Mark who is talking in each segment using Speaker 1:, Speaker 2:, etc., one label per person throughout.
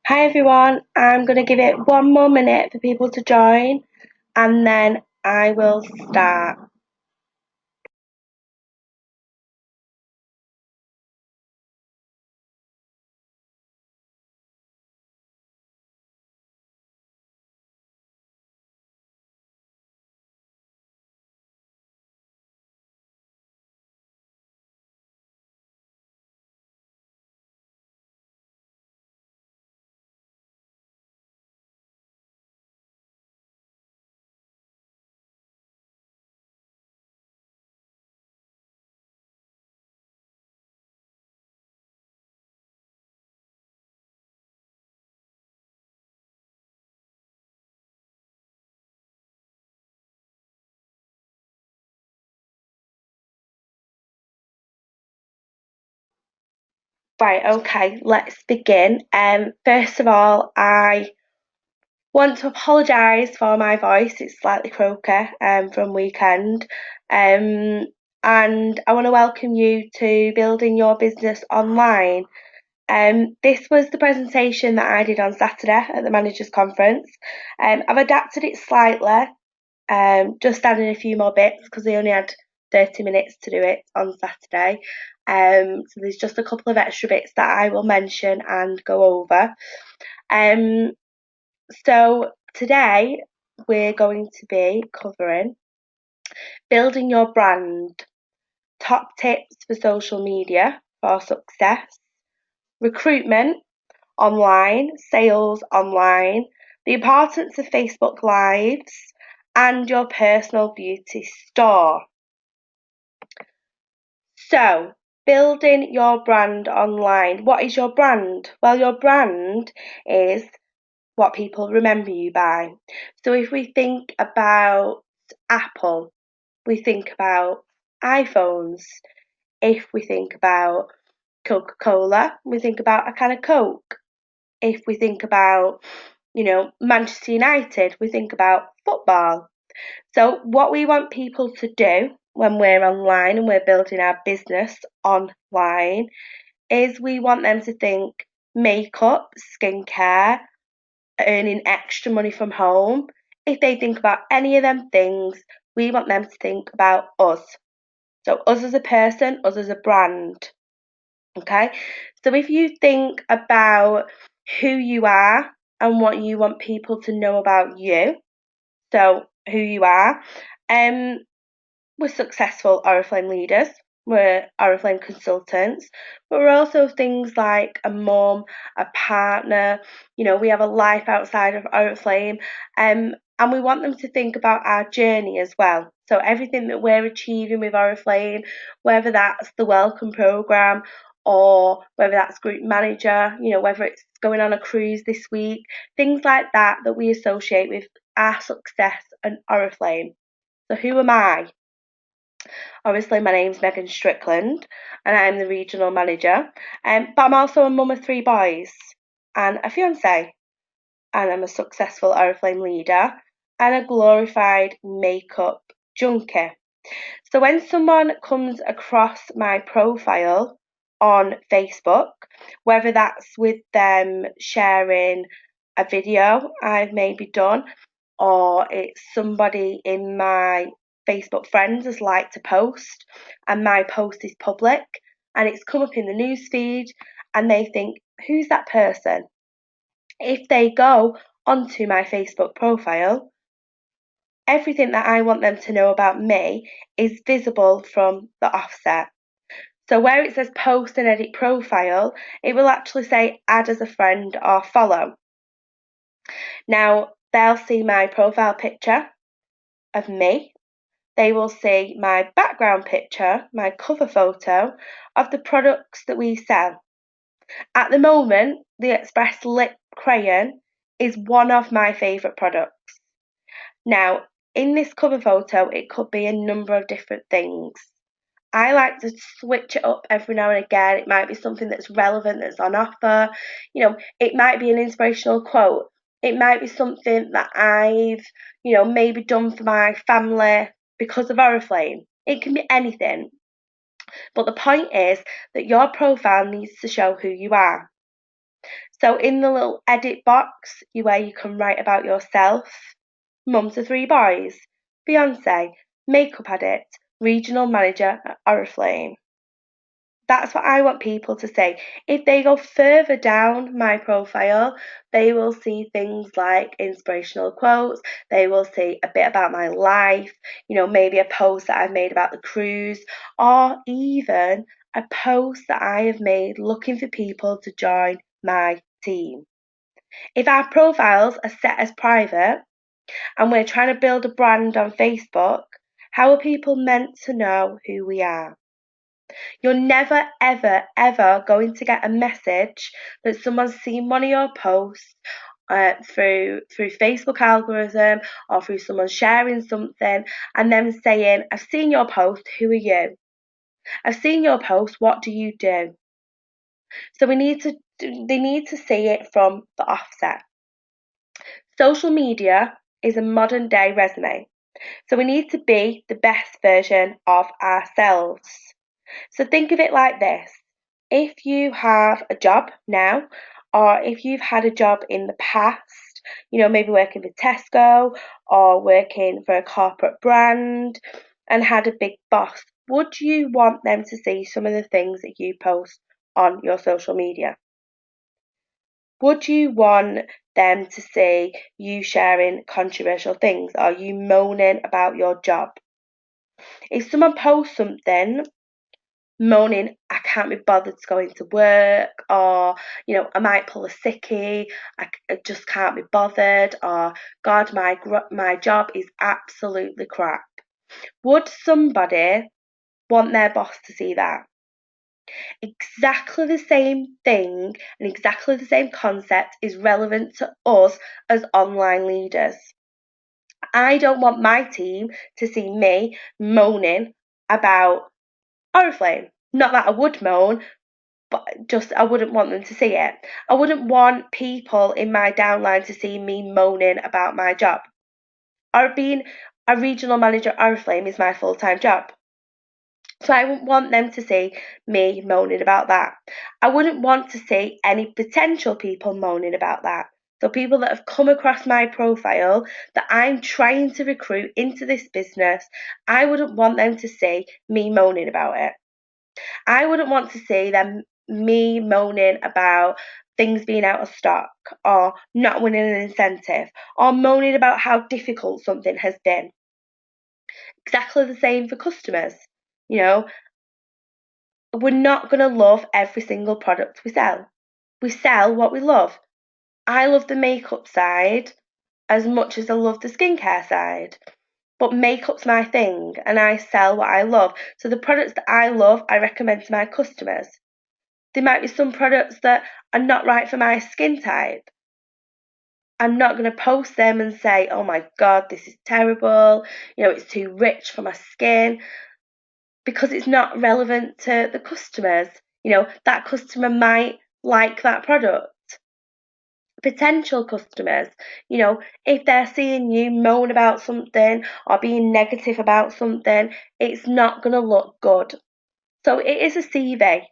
Speaker 1: Hi everyone, I'm going to give it one more minute for people to join and then I will start. Right, okay, let's begin. First of all, I want to apologise for my voice. It's slightly croaky from weekend. Um, and I want to welcome you to Building Your Business Online. This was the presentation that I did on Saturday at the Managers Conference. I've adapted it slightly, just adding a few more bits because I only had 30 minutes to do it on Saturday. So there's just a couple of extra bits that I will mention and go over. Um, so today we're going to be covering building your brand, top tips for social media for success, recruitment online, sales online, the importance of Facebook Lives, and your personal beauty store. So, building your brand online. What is your brand? Well, your brand is what people remember you by. So, if we think about Apple, we think about iPhones. If we think about Coca-Cola, we think about a can of Coke. If we think about, Manchester United, we think about football. So, what we want people to do when we're online and we're building our business online is we want them to think makeup, skincare, earning extra money from home. If they think about any of them things, we want them to think about us. So, us as a person, us as a brand. Okay, so if you think about who you are and what you want people to know about you, so who you are, um, we're successful Oriflame leaders, we're Oriflame consultants, but we're also things like a mum, a partner, we have a life outside of Oriflame, and we want them to think about our journey as well. So everything that we're achieving with Oriflame, whether that's the welcome programme or whether that's group manager, whether it's going on a cruise this week, things like that that we associate with our success and Oriflame. So who am I? Obviously, my name's Megan Strickland and I'm the regional manager. But I'm also a mum of three boys and a fiance, and I'm a successful Oriflame leader and a glorified makeup junkie. So when someone comes across my profile on Facebook, whether that's with them sharing a video I've maybe done, or it's somebody in my Facebook friends has liked a post and my post is public and it's come up in the newsfeed and they think, who's that person? If they go onto my Facebook profile, everything that I want them to know about me is visible from the offset. So where it says post and edit profile, it will actually say add as a friend or follow. Now, they'll see my profile picture of me. They will see my background picture, my cover photo of the products that we sell. At the moment, the Express Lip Crayon is one of my favourite products. Now, in this cover photo, it could be a number of different things. I like to switch it up every now and again. It might be something that's relevant, that's on offer. It might be an inspirational quote. It might be something that I've, maybe done for my family because of Oriflame. It can be anything. But the point is that your profile needs to show who you are. So in the little edit box where you can write about yourself, mum to 3 boys, Beyonce, makeup addict, regional manager at Oriflame. That's what I want people to say. If they go further down my profile, they will see things like inspirational quotes, they will see a bit about my life, maybe a post that I've made about the cruise, or even a post that I have made looking for people to join my team. If our profiles are set as private and we're trying to build a brand on Facebook, how are people meant to know who we are? You're never, ever, ever going to get a message that someone's seen one of your posts through Facebook algorithm or through someone sharing something and them saying, I've seen your post, who are you? I've seen your post, what do you do? So they need to see it from the offset. Social media is a modern day resume. So we need to be the best version of ourselves. So think of it like this. If you have a job now, or if you've had a job in the past, maybe working for Tesco or working for a corporate brand and had a big boss, would you want them to see some of the things that you post on your social media? Would you want them to see you sharing controversial things? Are you moaning about your job? If someone posts something moaning, I can't be bothered to go into work, or I might pull a sickie, I just can't be bothered, or God, my job is absolutely crap. Would somebody want their boss to see that? Exactly the same thing and exactly the same concept is relevant to us as online leaders. I don't want my team to see me moaning about Oriflame. Not that I would moan, but just I wouldn't want them to see it. I wouldn't want people in my downline to see me moaning about my job. Or being a regional manager at Oriflame is my full-time job. So I wouldn't want them to see me moaning about that. I wouldn't want to see any potential people moaning about that. So people that have come across my profile that I'm trying to recruit into this business, I wouldn't want them to see me moaning about it. I wouldn't want to see me moaning about things being out of stock or not winning an incentive or moaning about how difficult something has been. Exactly the same for customers. We're not going to love every single product we sell. We sell what we love. I love the makeup side as much as I love the skincare side. But makeup's my thing and I sell what I love. So the products that I love, I recommend to my customers. There might be some products that are not right for my skin type. I'm not going to post them and say, oh my God, this is terrible. It's too rich for my skin, because it's not relevant to the customers. That customer might like that product. Potential customers, if they're seeing you moan about something or being negative about something, it's not going to look good. So it is a CV.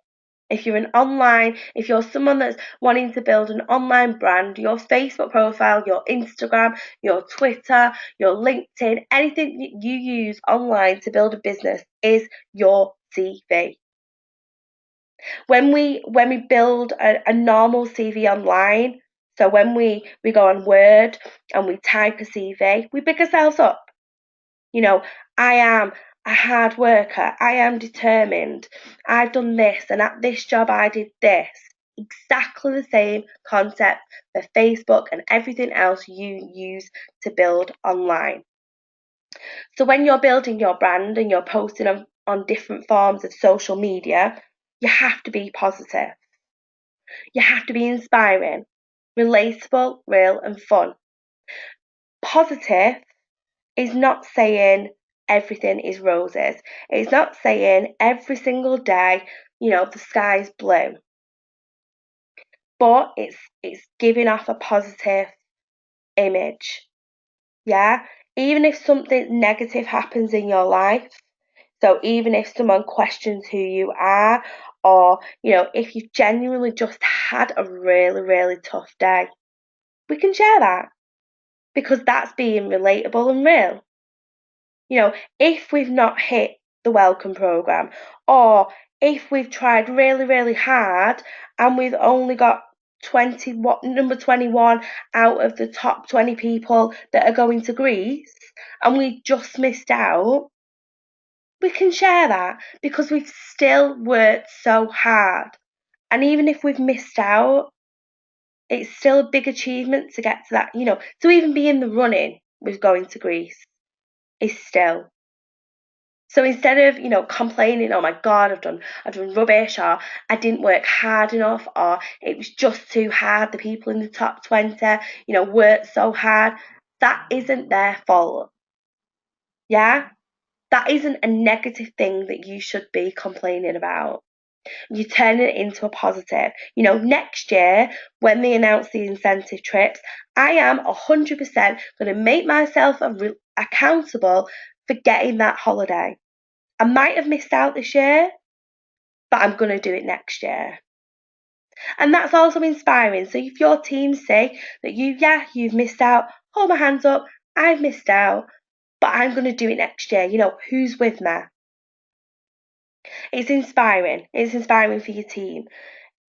Speaker 1: If you're someone that's wanting to build an online brand, your Facebook profile, your Instagram, your Twitter, your LinkedIn, anything that you use online to build a business is your CV. When we build a normal CV online, so when we go on Word and we type a CV, we pick ourselves up. I am a hard worker, I am determined, I've done this, and at this job I did this. Exactly the same concept for Facebook and everything else you use to build online. So when you're building your brand and you're posting on different forms of social media, you have to be positive. You have to be inspiring, relatable, real, and fun. Positive is not saying everything is roses. It's not saying every single day, the sky's blue. But it's giving off a positive image. Yeah? Even if something negative happens in your life, So even if someone questions who you are, or, if you've genuinely just had a really, really tough day, we can share that because that's being relatable and real. If we've not hit the welcome program, or if we've tried really, really hard and we've only got number 21 out of the top 20 people that are going to Greece, and we just missed out, we can share that because we've still worked so hard. And even if we've missed out, it's still a big achievement to get to that, to even be in the running with going to Greece is still. So instead of, complaining, oh my God, I've done rubbish, or I didn't work hard enough, or it was just too hard, the people in the top 20, worked so hard, that isn't their fault. Yeah? That isn't a negative thing that you should be complaining about. You turn it into a positive. Next year, when they announce the incentive trips, I am 100% going to make myself accountable for getting that holiday. I might have missed out this year, but I'm going to do it next year. And that's also inspiring. So if your team say that you've missed out, hold my hands up, I've missed out, but I'm going to do it next year. Who's with me? It's inspiring. It's inspiring for your team.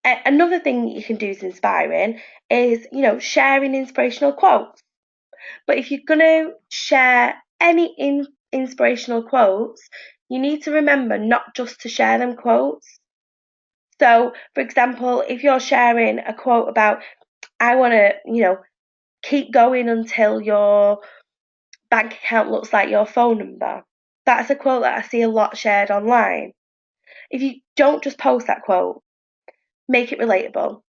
Speaker 1: Another thing that you can do is inspiring is, sharing inspirational quotes. But if you're going to share any inspirational quotes, you need to remember not just to share them quotes. So, for example, if you're sharing a quote about, I want to, keep going until your bank account looks like your phone number. That's a quote that I see a lot shared online. If you don't just post that quote, make it relatable.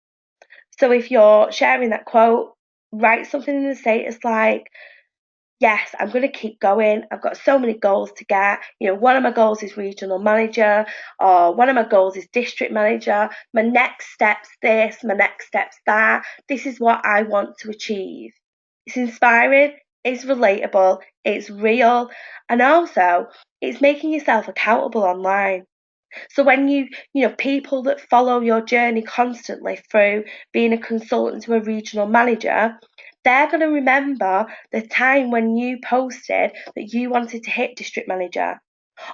Speaker 1: So if you're sharing that quote, write something in the status like, yes, I'm going to keep going. I've got so many goals to get. One of my goals is regional manager, or one of my goals is district manager. My next step's this, my next step's that. This is what I want to achieve. It's inspiring, it's relatable, it's real, and also it's making yourself accountable online. So when people that follow your journey constantly through being a consultant to a regional manager, they're going to remember the time when you posted that you wanted to hit district manager,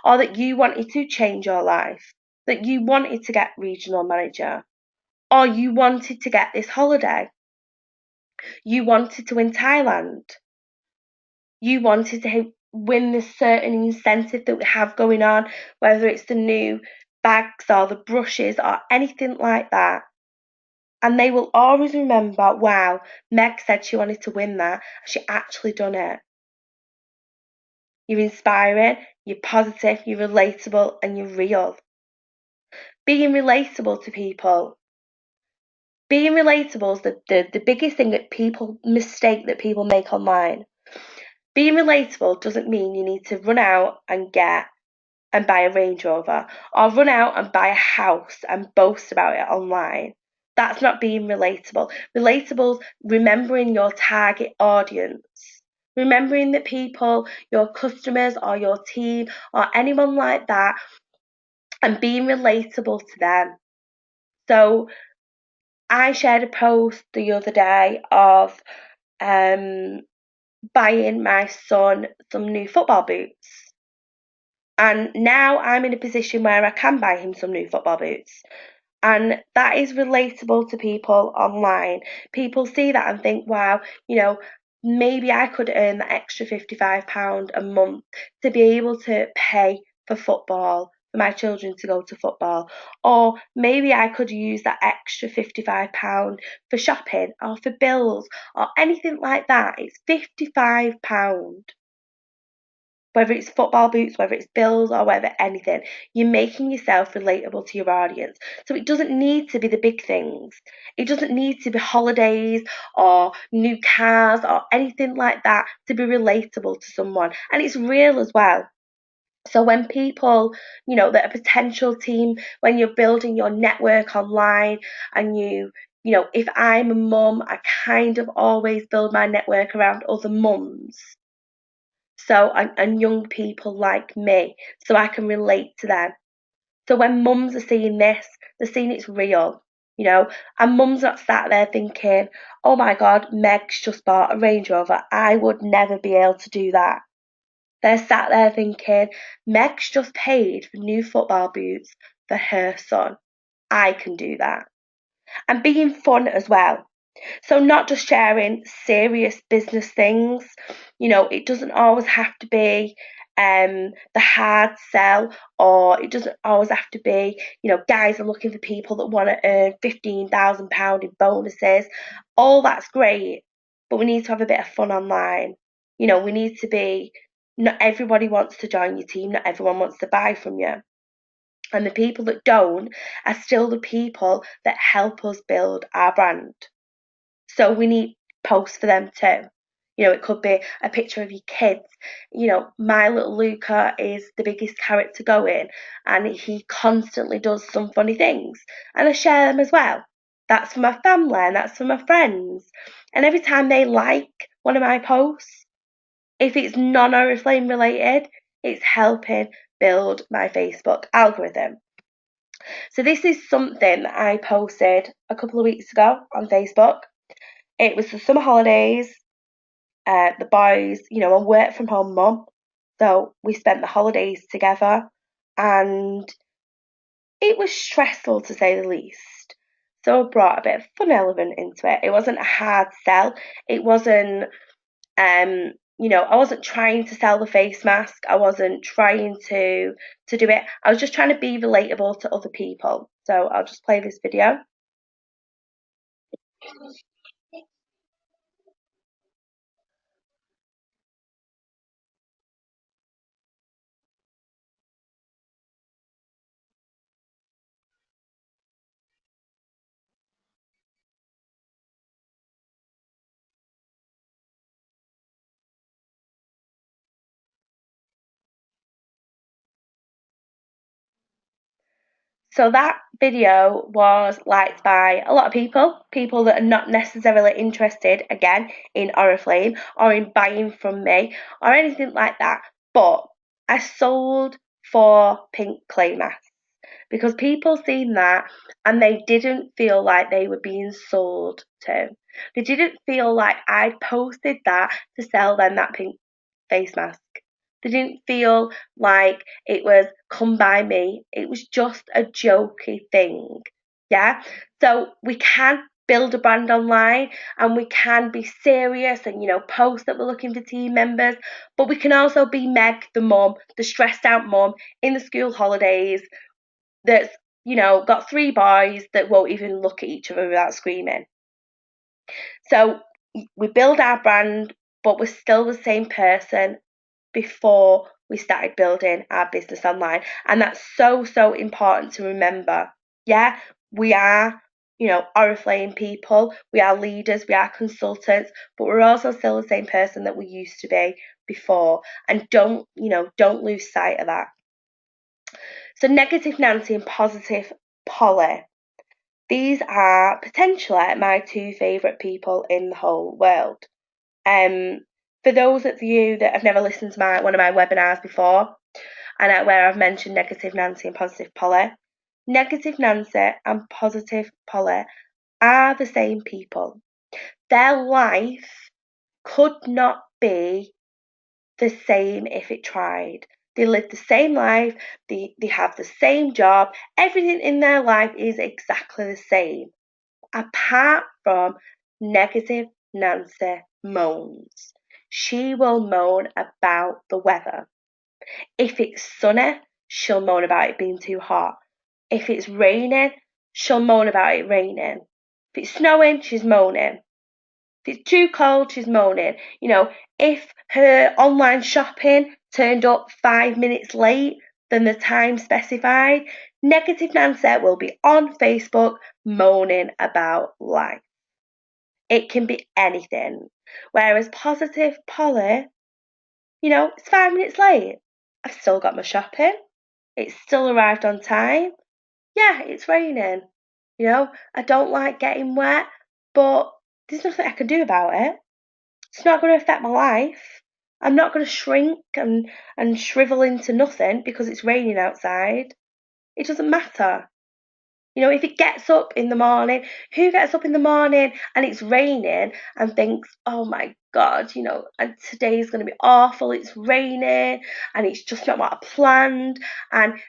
Speaker 1: or that you wanted to change your life, that you wanted to get regional manager, or you wanted to get this holiday, you wanted to win Thailand, you wanted to win this certain incentive that we have going on, whether it's the new bags or the brushes or anything like that. And they will always remember, wow, Meg said she wanted to win that. She actually done it. You're inspiring, you're positive, you're relatable, and you're real. Being relatable to people. Being relatable is the biggest thing mistake that people make online. Being relatable doesn't mean you need to run out and buy a Range Rover, or run out and buy a house and boast about it online. That's not being relatable. Relatable, remembering your target audience, remembering that people, your customers or your team or anyone like that, and being relatable to them. So I shared a post the other day of buying my son some new football boots. And now I'm in a position where I can buy him some new football boots. And that is relatable to people online. People see that and think, wow, maybe I could earn that extra £55 a month to be able to pay for football, for my children to go to football. Or maybe I could use that extra £55 for shopping or for bills or anything like that. It's £55. Whether it's football boots, whether it's bills, or whether anything, you're making yourself relatable to your audience. So it doesn't need to be the big things. It doesn't need to be holidays or new cars or anything like that to be relatable to someone. And it's real as well. So when people, that a potential team, when you're building your network online, and if I'm a mum, I kind of always build my network around other mums. So, and young people like me, so I can relate to them. So when mums are seeing this, they're seeing it's real, and mum's not sat there thinking, oh my God, Meg's just bought a Range Rover. I would never be able to do that. They're sat there thinking, Meg's just paid for new football boots for her son. I can do that. And being fun as well. So not just sharing serious business things, it doesn't always have to be the hard sell, or it doesn't always have to be, guys are looking for people that want to earn £15,000 in bonuses. All that's great, but we need to have a bit of fun online. We need to be, not everybody wants to join your team, not everyone wants to buy from you. And the people that don't are still the people that help us build our brand. So we need posts for them too. It could be a picture of your kids. My little Luca is the biggest character going, and he constantly does some funny things. And I share them as well. That's for my family and that's for my friends. And every time they like one of my posts, if it's non-Oriflame related, it's helping build my Facebook algorithm. So this is something that I posted a couple of weeks ago on Facebook. It was the summer holidays. The boys, a work from home mum, so we spent the holidays together, and it was stressful to say the least. So I brought a bit of fun element into it. It wasn't a hard sell. It wasn't, I wasn't trying to sell the face mask. I wasn't trying to do it. I was just trying to be relatable to other people. So I'll just play this video. So that video was liked by a lot of people that are not necessarily interested, again, in Oriflame or in buying from me or anything like that. But I sold 4 pink clay masks because people seen that and they didn't feel like they were being sold to. They didn't feel like I posted that to sell them that pink face mask. They didn't feel like it was come by me. It was just a jokey thing. Yeah. So we can build a brand online and we can be serious and post that we're looking for team members, but we can also be Meg the mum, the stressed out mum in the school holidays that's got 3 boys that won't even look at each other without screaming. So we build our brand, but we're still the same person before we started building our business online. And that's so, so important to remember. Yeah, we are, Oriflame people, we are leaders, we are consultants, but we're also still the same person that we used to be before. And don't lose sight of that. So negative Nancy and positive Polly. These are potentially my 2 favourite people in the whole world. For those of you that have never listened to one of my webinars before, and where I've mentioned negative Nancy and positive Polly, negative Nancy and positive Polly are the same people. Their life could not be the same if it tried. They live the same life, they have the same job, everything in their life is exactly the same, apart from negative Nancy moans. She will moan about the weather. If it's sunny, she'll moan about it being too hot. If it's raining, she'll moan about it raining. If it's snowing, she's moaning. If it's too cold, she's moaning. If her online shopping turned up 5 minutes late than the time specified, negative Nancy will be on Facebook moaning about life. It can be anything. Whereas positive Polly, it's 5 minutes late. I've still got my shopping. It's still arrived on time. Yeah, it's raining. I don't like getting wet, but there's nothing I can do about it. It's not going to affect my life. I'm not going to shrink and shrivel into nothing because it's raining outside. It doesn't matter. If it gets up in the morning, who gets up in the morning and it's raining and thinks, oh my God, and today's going to be awful, it's raining and it's just not what I planned, and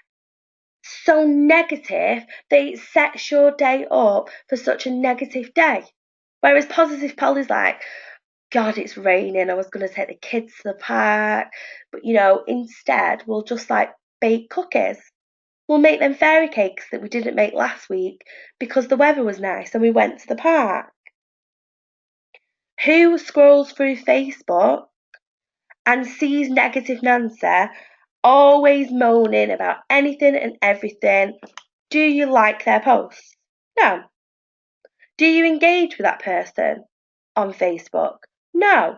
Speaker 1: so negative that it sets your day up for such a negative day. Whereas positive Polly's like, God, it's raining, I was going to take the kids to the park, but instead we'll just like bake cookies. We'll make them fairy cakes that we didn't make last week because the weather was nice and we went to the park. Who scrolls through Facebook and sees negative Nancy always moaning about anything and everything? Do you like their posts? No. Do you engage with that person on Facebook? No.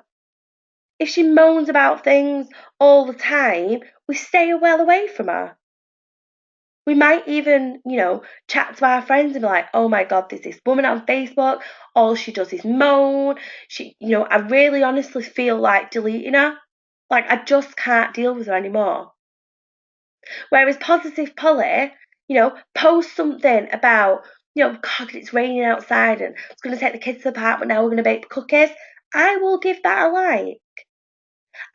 Speaker 1: If she moans about things all the time, we stay well away from her. We might even, chat to our friends and be like, oh my God, there's this woman on Facebook. All she does is moan. I really honestly feel like deleting her. Like, I just can't deal with her anymore. Whereas Positive Polly, posts something about, God, it's raining outside and I was going to take the kids to the park, but now we're going to bake cookies. I will give that a like.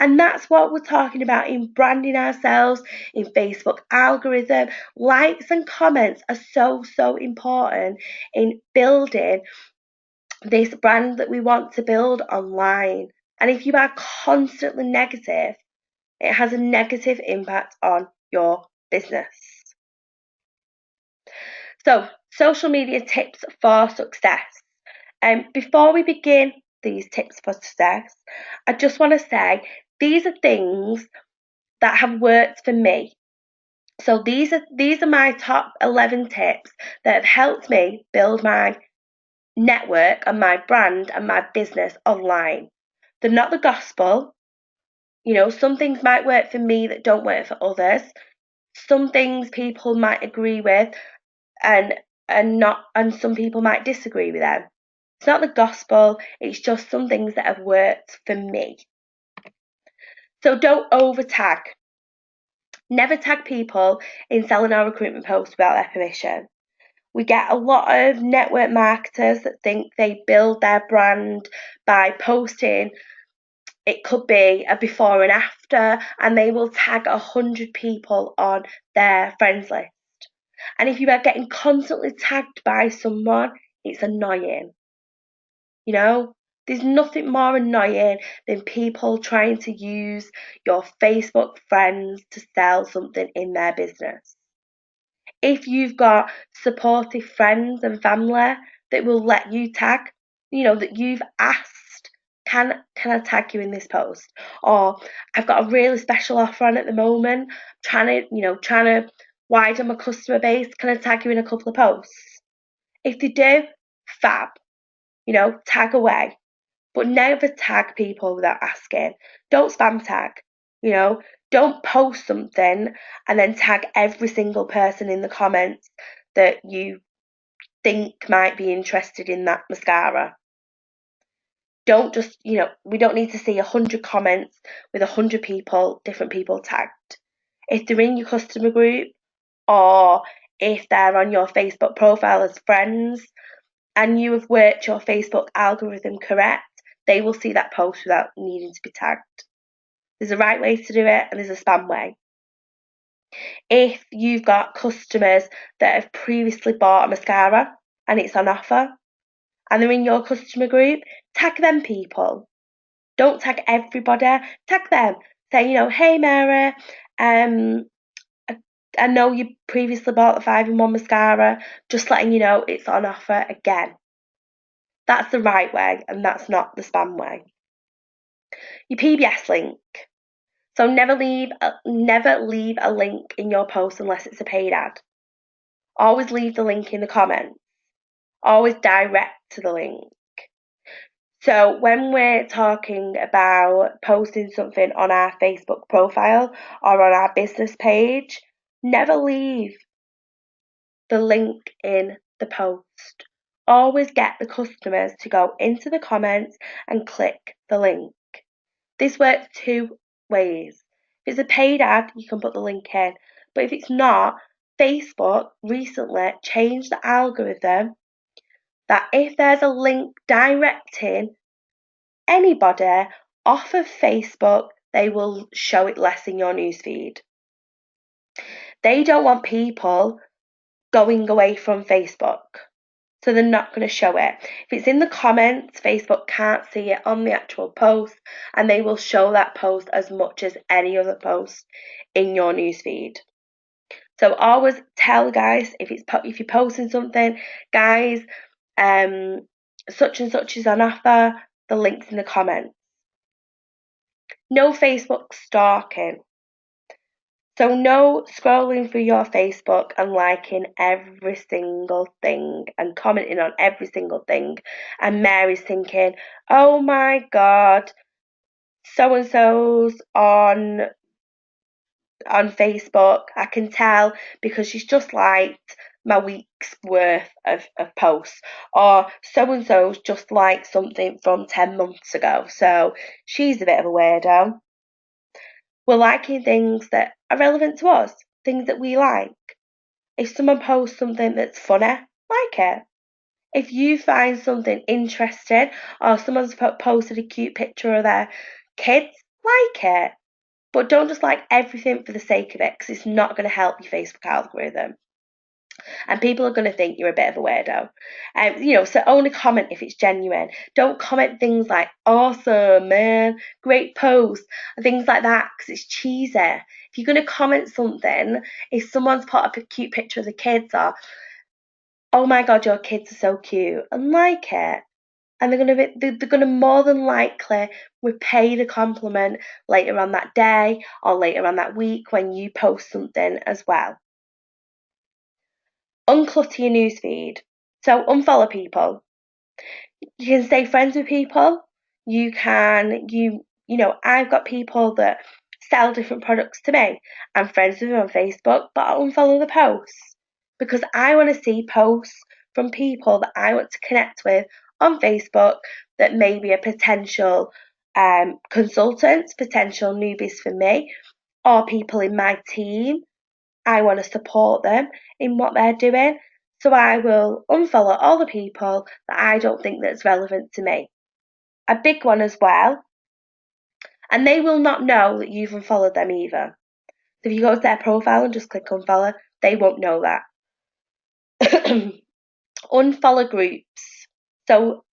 Speaker 1: And that's what we're talking about in branding ourselves, in Facebook algorithm. Likes and comments are so, so important in building this brand that we want to build online. And if you are constantly negative, it has a negative impact on your business. So, social media tips for success. Before we begin these tips for success, I just want to say these are things that have worked for me. So these are my top 11 tips that have helped me build my network and my brand and my business online. They're not the gospel. Some things might work for me that don't work for others. Some things people might agree with and some people might disagree with them. It's not the gospel, it's just some things that have worked for me. So don't over tag. Never tag people in selling our recruitment posts without their permission. We get a lot of network marketers that think they build their brand by posting, it could be a before and after, and they will tag 100 people on their friends list. And if you are getting constantly tagged by someone, it's annoying. There's nothing more annoying than people trying to use your Facebook friends to sell something in their business. If you've got supportive friends and family that will let you tag, that you've asked, can I tag you in this post? Or I've got a really special offer on at the moment, trying to widen my customer base, can I tag you in a couple of posts? If they do, fab, tag away. But never tag people without asking. Don't spam tag, don't post something and then tag every single person in the comments that you think might be interested in that mascara. Don't just, we don't need to see 100 comments with 100 people, different people tagged. If they're in your customer group or if they're on your Facebook profile as friends and you have worked your Facebook algorithm correct, they will see that post without needing to be tagged. There's a right way to do it and there's a spam way. If you've got customers that have previously bought a mascara and it's on offer and they're in your customer group, tag them people. Don't tag everybody, tag them. Say, hey Mary, I know you previously bought the 5-in-1 mascara, just letting you know it's on offer again. That's the right way and that's not the spam way. Your PBS link. So never leave a link in your post unless it's a paid ad. Always leave the link in the comments. Always direct to the link. So when we're talking about posting something on our Facebook profile or on our business page, never leave the link in the post. Always get the customers to go into the comments and click the link. This works two ways. If it's a paid ad, you can put the link in. But if it's not, Facebook recently changed the algorithm that if there's a link directing anybody off of Facebook, they will show it less in your newsfeed. They don't want people going away from Facebook, so they're not going to show it. If it's in the comments, Facebook can't see it on the actual post, and they will show that post as much as any other post in your newsfeed. So always tell guys if you're posting something, guys, such and such is on offer. The link's in the comments. No Facebook stalking. So no scrolling through your Facebook and liking every single thing and commenting on every single thing. And Mary's thinking, oh my God, so and so's on Facebook. I can tell because she's just liked my week's worth of posts. Or so and so's just liked something from 10 months ago. So she's a bit of a weirdo. We're liking things that are relevant to us, things that we like. If someone posts something that's funny, like it. If you find something interesting or someone's posted a cute picture of their kids, like it. But don't just like everything for the sake of it, because it's not going to help your Facebook algorithm. And people are going to think you're a bit of a weirdo. So only comment if it's genuine. Don't comment things like awesome, man, great post, and things like that, because it's cheesy. If you're going to comment something, if someone's put up a cute picture of the kids, or oh my God, your kids are so cute, and like it. And they're gonna more than likely repay the compliment later on that day or later on that week when you post something as well. Unclutter your newsfeed. So unfollow people. You can stay friends with people. I've got people that sell different products to me. I'm friends with them on Facebook, but I'll unfollow the posts because I want to see posts from people that I want to connect with on Facebook that may be a potential consultants, potential newbies for me, or people in my team. I want to support them in what they're doing. So I will unfollow all the people that I don't think that's relevant to me. A big one as well, and they will not know that you've unfollowed them either. So if you go to their profile and just click unfollow, they won't know that. Unfollow groups. So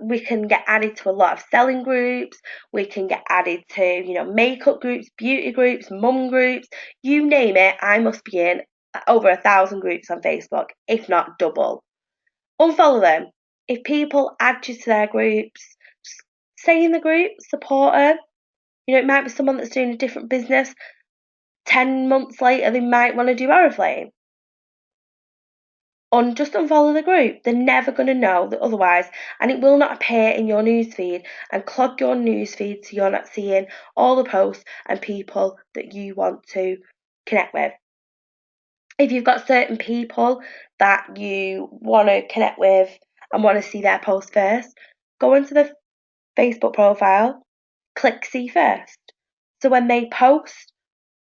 Speaker 1: we can get added to a lot of selling groups. We can get added to, makeup groups, beauty groups, mum groups, you name it. I must be in over 1,000 groups on Facebook, if not double. Unfollow them. If people add you to their groups, just stay in the group, support them. It might be someone that's doing a different business. 10 months later, they might want to do Oriflame. Just unfollow the group. They're never going to know that otherwise, and it will not appear in your newsfeed and clog your newsfeed so you're not seeing all the posts and people that you want to connect with. If you've got certain people that you want to connect with and want to see their post first, go into the Facebook profile, click see first. So when they post,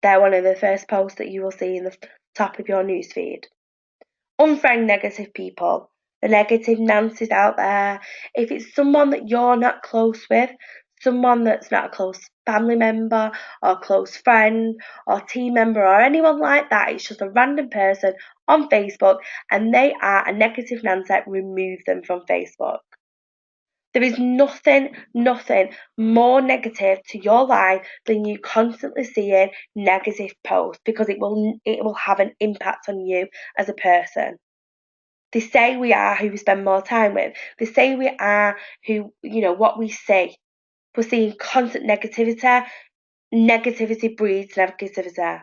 Speaker 1: they're one of the first posts that you will see in the top of your newsfeed. Unfriend negative people, the negative Nancy's out there. If it's someone that you're not close with, someone that's not a close family member or close friend or team member or anyone like that, it's just a random person on Facebook and they are a negative Nancy, remove them from Facebook. There is nothing more negative to your life than you constantly seeing negative posts, because it will have an impact on you as a person. They say we are who we spend more time with. They say we are what we see. We're seeing constant negativity. Negativity breeds negativity.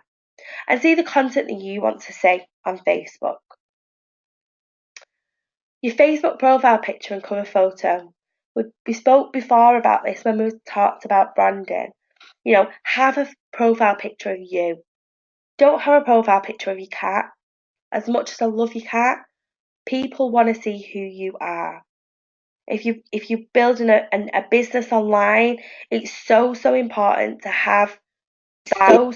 Speaker 1: And see the content that you want to see on Facebook. Your Facebook profile picture and cover photo. We spoke before about this when we talked about branding. Have a profile picture of you. Don't have a profile picture of your cat. As much as I love your cat, people want to see who you are. If you're building a business online, it's so important to have oh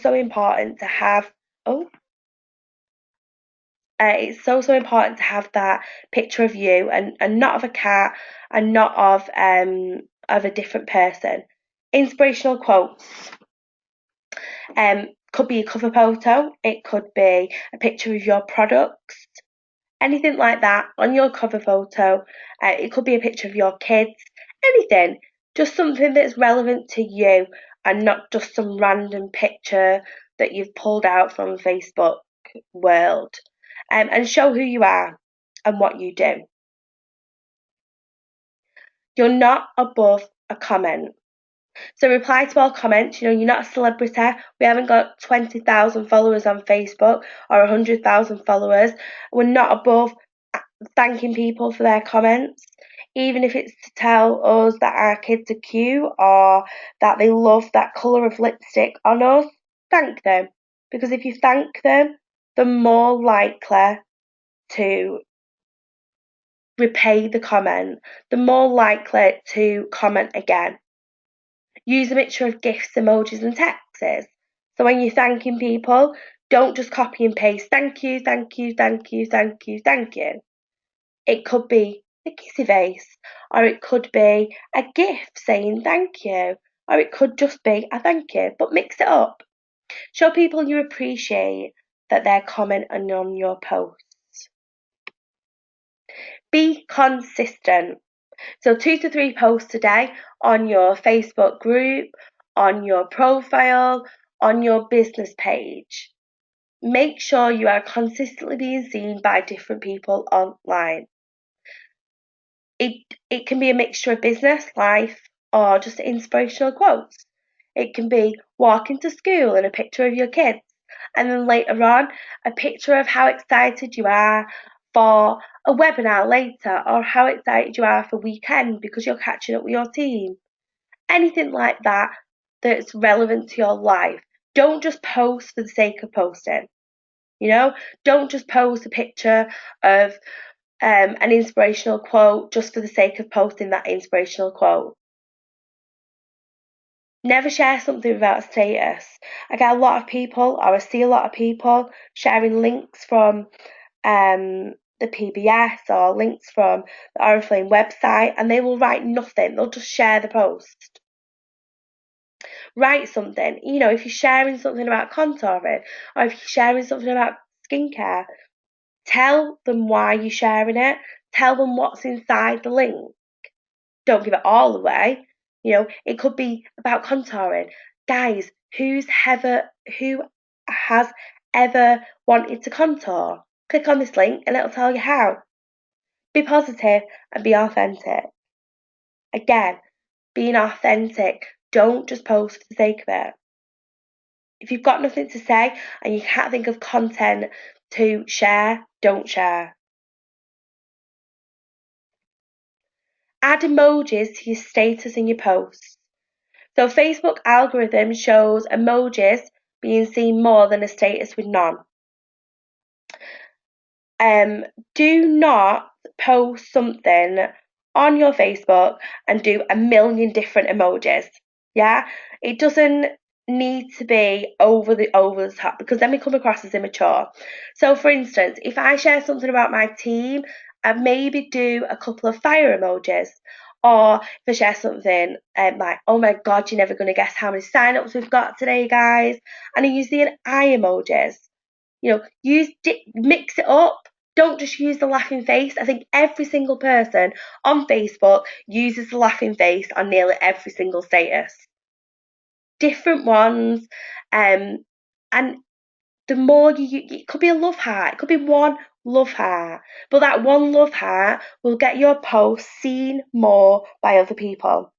Speaker 1: it's so important to have that picture of you, and not of a cat, and not of a different person. Inspirational quotes could be a cover photo, it could be a picture of your products, anything like that on your cover photo. It could be a picture of your kids, anything, just something that's relevant to you, and not just some random picture that you've pulled out from Facebook world. And show who you are and what you do. You're not above a comment. So reply to all comments. You're not a celebrity. We haven't got 20,000 followers on Facebook or 100,000 followers. We're not above thanking people for their comments, even if it's to tell us that our kids are cute or that they love that colour of lipstick on us. Thank them, because if you thank them, they're more likely to repay the comment. They're more likely to comment again. Use a mixture of gifs, emojis, and texts. So when you're thanking people, don't just copy and paste. Thank you, thank you, thank you, thank you, thank you. It could be a kissy face, or it could be a gift saying thank you, or it could just be a thank you, but mix it up. Show people you appreciate that they're commenting on your posts. Be consistent. So 2 to 3 posts a day on your Facebook group, on your profile, on your business page. Make sure you are consistently being seen by different people online. It can be a mixture of business, life, or just inspirational quotes. It can be walking to school and a picture of your kids, and then later on, a picture of how excited you are for a webinar later, or how excited you are for weekend because you're catching up with your team. Anything like that that's relevant to your life. Don't just post for the sake of posting. Don't just post a picture of an inspirational quote just for the sake of posting that inspirational quote. Never share something without a status. I get a lot of people, or I see a lot of people sharing links from the PBS or links from the Oriflame website, and they will write nothing. They'll just share the post. Write something. If you're sharing something about contouring, or if you're sharing something about skincare, tell them why you're sharing it. Tell them what's inside the link. Don't give it all away. It could be about contouring. Guys, who has ever wanted to contour? Click on this link and it'll tell you how. Be positive and be authentic. Again, being authentic. Don't just post for the sake of it. If you've got nothing to say and you can't think of content to share, don't share. Add emojis to your status and your posts. So Facebook algorithm shows emojis being seen more than a status with none. Do not post something on your Facebook and do a million different emojis. Yeah, it doesn't need to be over the top, because then we come across as immature. So for instance, if I share something about my team, I maybe do a couple of fire emojis. Or if I share something like, oh my god, you're never going to guess how many sign-ups we've got today, guys, and I use the eye emojis. Mix it up. Don't just use the laughing face. I think every single person on Facebook uses the laughing face on nearly every single status. Different ones, and the more it could be a love heart, it could be one love heart, but that one love heart will get your post seen more by other people.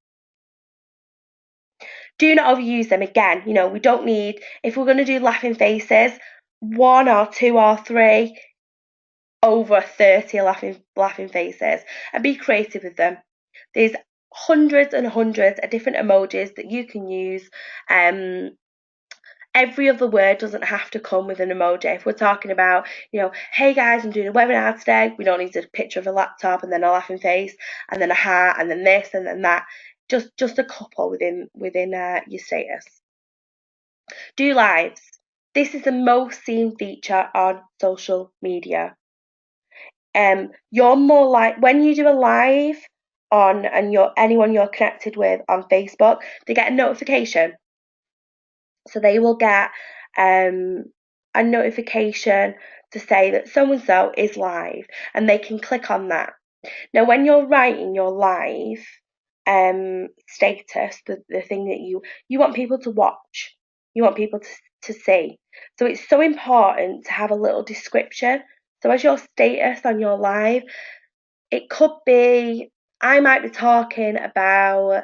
Speaker 1: Do not overuse them. Again, we don't need, if we're going to do laughing faces, 1 or 2 or 3, over 30 laughing faces, and be creative with them. There's hundreds and hundreds of different emojis that you can use, Every other word doesn't have to come with an emoji. If we're talking about, hey guys, I'm doing a webinar today, we don't need a picture of a laptop and then a laughing face and then a heart and then this and then that. Just a couple within your status. Do lives. This is the most seen feature on social media. You're more like when you do a live on and anyone you're connected with on Facebook, they get a notification. So they will get a notification to say that so and so is live, and they can click on that. Now, when you're writing your live status, the thing that you want people to watch, you want people to see. So it's so important to have a little description. So as your status on your live, it could be, I might be talking about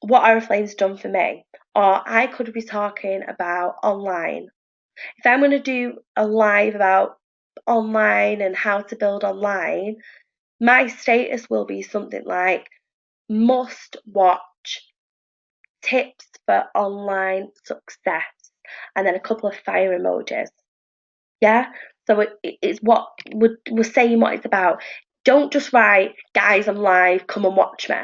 Speaker 1: what Oriflame's done for me, or I could be talking about online. If I'm going to do a live about online and how to build online, my status will be something like must watch tips for online success, and then a couple of fire emojis. Yeah, so it's what we're saying what it's about. Don't just write, guys, I'm live, come and watch me.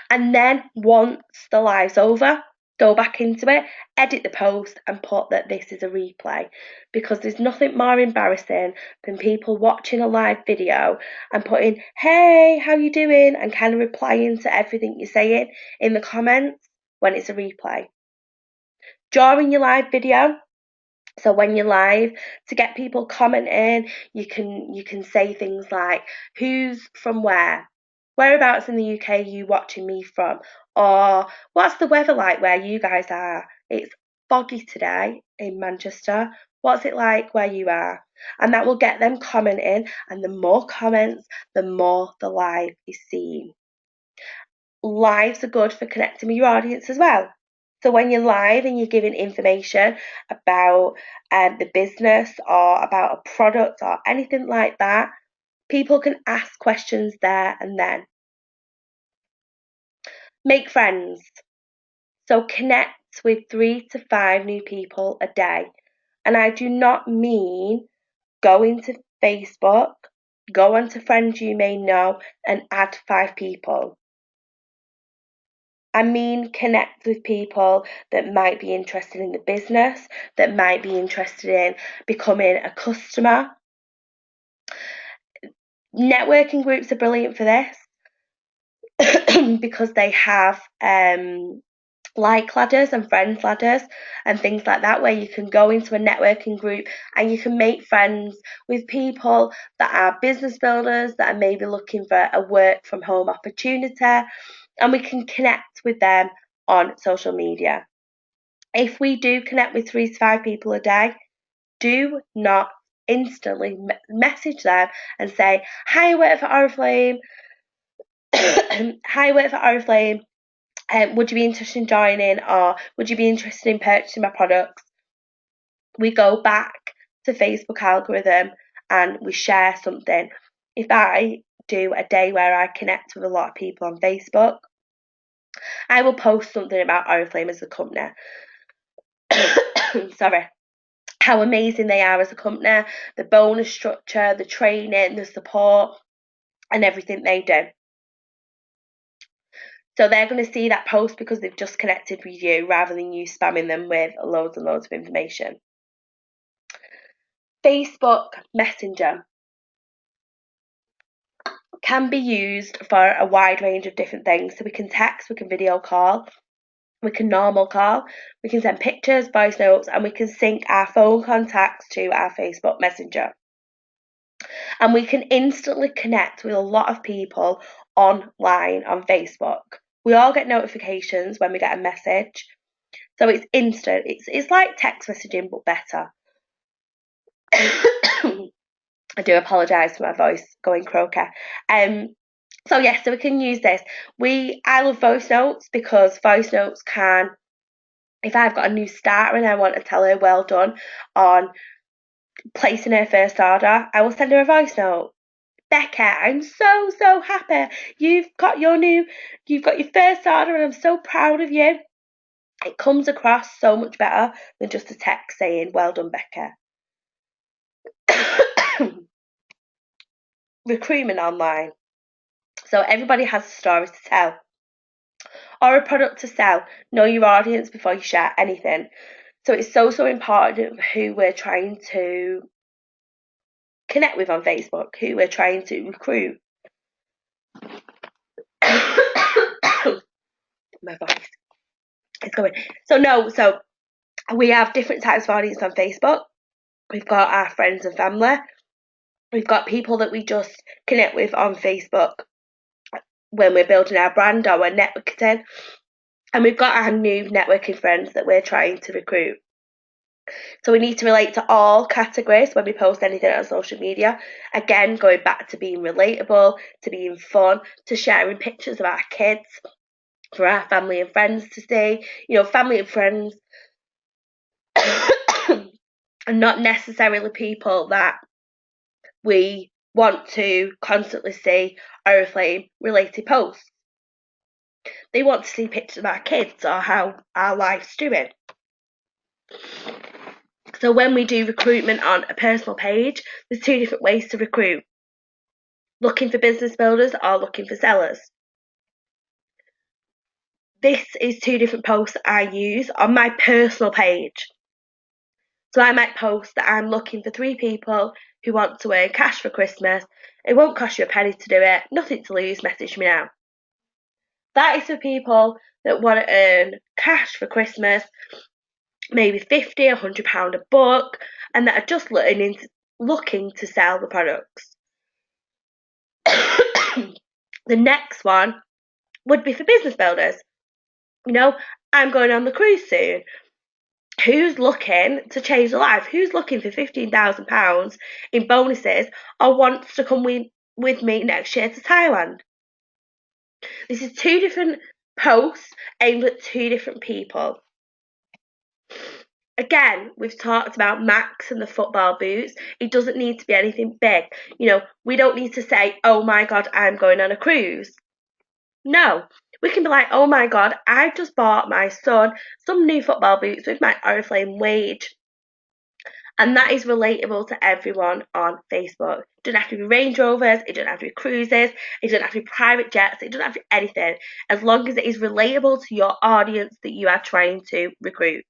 Speaker 1: And then once the live's over, go back into it, edit the post and put that this is a replay, because there's nothing more embarrassing than people watching a live video and putting, hey, how you doing? And kind of replying to everything you're saying in the comments when it's a replay. During your live video, so when you're live, to get people commenting, you can say things like, who's from where? Whereabouts in the UK are you watching me from? Or what's the weather like where you guys are? It's foggy today in Manchester. What's it like where you are? And that will get them commenting, and the more comments, the more the live is seen. Lives are good for connecting with your audience as well. So when you're live and you're giving information about the business or about a product or anything like that, people can ask questions there and then. Make friends. So connect with 3 to 5 new people a day. And I do not mean go into Facebook, go onto friends you may know and add 5 people. I mean, connect with people that might be interested in the business, that might be interested in becoming a customer. Networking groups are brilliant for this because they have like ladders and friends ladders and things like that, where you can go into a networking group and you can make friends with people that are business builders, that are maybe looking for a work from home opportunity, and we can connect with them on social media. If we do connect with 3 to 5 people a day, do not instantly message them and say, hi, I work for Oriflame. Hi, I work for Oriflame. Would you be interested in joining, or would you be interested in purchasing my products? We go back to Facebook algorithm and we share something. If I do a day where I connect with a lot of people on Facebook, I will post something about Oriflame as a company. Sorry. How amazing they are as a company, the bonus structure, the training, the support, and everything they do. So they're going to see that post because they've just connected with you, rather than you spamming them with loads and loads of information. Facebook Messenger can be used for a wide range of different things. So we can text, we can video call, we can normal call, we can send pictures, voice notes, and we can sync our phone contacts to our Facebook Messenger. And we can instantly connect with a lot of people online on Facebook. We all get notifications when we get a message. So it's instant. It's like text messaging, but better. I do apologise for my voice going croaky. So yes, so we can use this. I love voice notes because voice notes can, if I've got a new starter and I want to tell her well done on placing her first order, I will send her a voice note. Becca, I'm so happy. You've got your first order and I'm so proud of you. It comes across so much better than just a text saying, well done, Becca. Recruitment online. So everybody has a story to tell or a product to sell. Know your audience before you share anything. So it's so important who we're trying to connect with on Facebook, who we're trying to recruit. My voice is going. So we have different types of audience on Facebook. We've got our friends and family. We've got people that we just connect with on Facebook when we're building our brand or we're networking. And we've got our new networking friends that we're trying to recruit. So we need to relate to all categories when we post anything on social media. Again, going back to being relatable, to being fun, to sharing pictures of our kids for our family and friends to see. You know, family and friends are not necessarily people that we want to constantly see Oriflame related posts. They want to see pictures of our kids or how our life's doing. So when we do recruitment on a personal page, there's two different ways to recruit. Looking for business builders or looking for sellers. This is two different posts I use on my personal page. So I might post that I'm looking for 3 people who want to earn cash for Christmas. It won't cost you a penny to do it. Nothing to lose. Message me now. That is for people that want to earn cash for Christmas, maybe £50, £100 a book, and that are just looking to sell the products. The next one would be for business builders. You know, I'm going on the cruise soon. Who's looking to change their life? Who's looking for £15,000 in bonuses or wants to come with me next year to Thailand? This is two different posts aimed at two different people. Again, we've talked about Max and the football boots. It doesn't need to be anything big. You know, we don't need to say, oh my God, I'm going on a cruise. No, we can be like, oh my God, I just bought my son some new football boots with my Oriflame wage. And that is relatable to everyone on Facebook. It doesn't have to be Range Rovers, it doesn't have to be cruises, it doesn't have to be private jets, it doesn't have to be anything, as long as it is relatable to your audience that you are trying to recruit.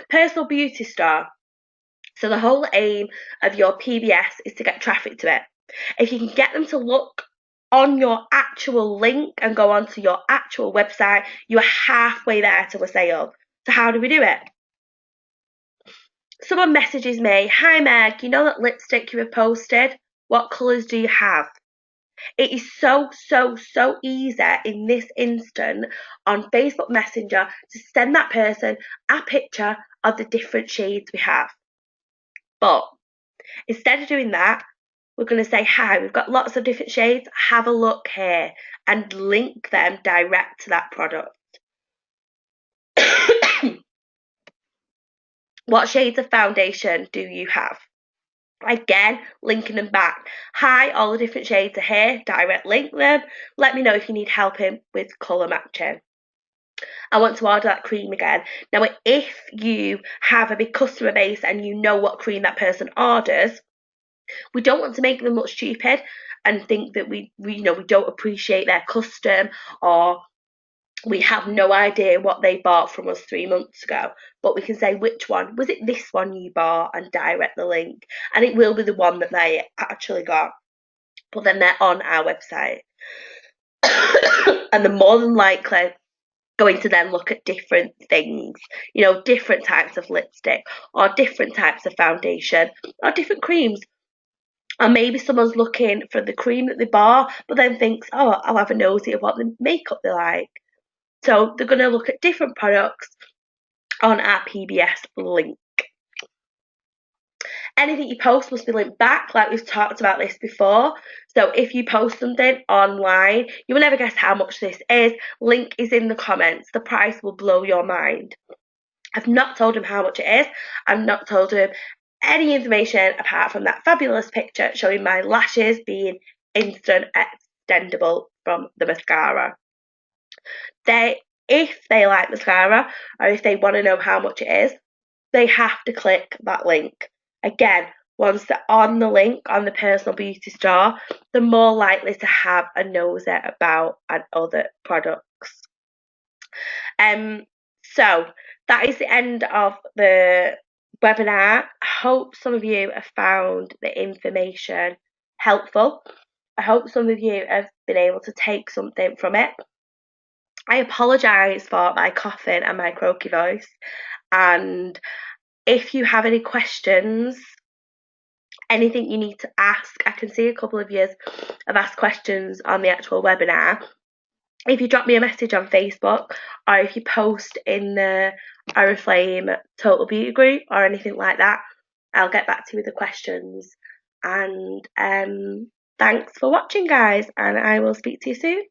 Speaker 1: Personal beauty store. So the whole aim of your PBS is to get traffic to it. If you can get them to look on your actual link and go onto your actual website, you are halfway there to a sale. So how do we do it? Someone messages me, hi Meg, you know that lipstick you have posted? What colours do you have? It is so easy in this instant on Facebook Messenger to send that person a picture of the different shades we have. But instead of doing that, we're going to say, hi, we've got lots of different shades, have a look here, and link them direct to that product. What shades of foundation do you have? Again, linking them back. Hi, all the different shades are here, direct link them. Let me know if you need help with colour matching. I want to order that cream again. Now, if you have a big customer base and you know what cream that person orders, we don't want to make them look stupid and think that we don't appreciate their custom, or we have no idea what they bought from us 3 months ago. But we can say, which one? Was it this one you bought? And direct the link. And it will be the one that they actually got. But then they're on our website. And they're more than likely going to then look at different things, you know, different types of lipstick or different types of foundation or different creams. Or maybe someone's looking for the cream that they bought, but then thinks, oh, I'll have a nosy at what the makeup they like. So they're going to look at different products on our PBS link. Anything you post must be linked back, like we've talked about this before. So if you post something online, you will never guess how much this is. Link is in the comments. The price will blow your mind. I've not told him how much it is. I've not told him any information apart from that fabulous picture showing my lashes being instant extendable from the mascara. They if they like mascara or if they want to know how much it is, they have to click that link. Again, once they're on the link on the personal beauty store, they're more likely to have a nosy about and other products. So that is the end of the webinar. I hope some of you have found the information helpful. I hope some of you have been able to take something from it. I apologise for my coughing and my croaky voice, and if you have any questions, anything you need to ask, I can see a couple of you have asked questions on the actual webinar. If you drop me a message on Facebook, or if you post in the Oriflame Total Beauty group or anything like that, I'll get back to you with the questions. And thanks for watching, guys, and I will speak to you soon.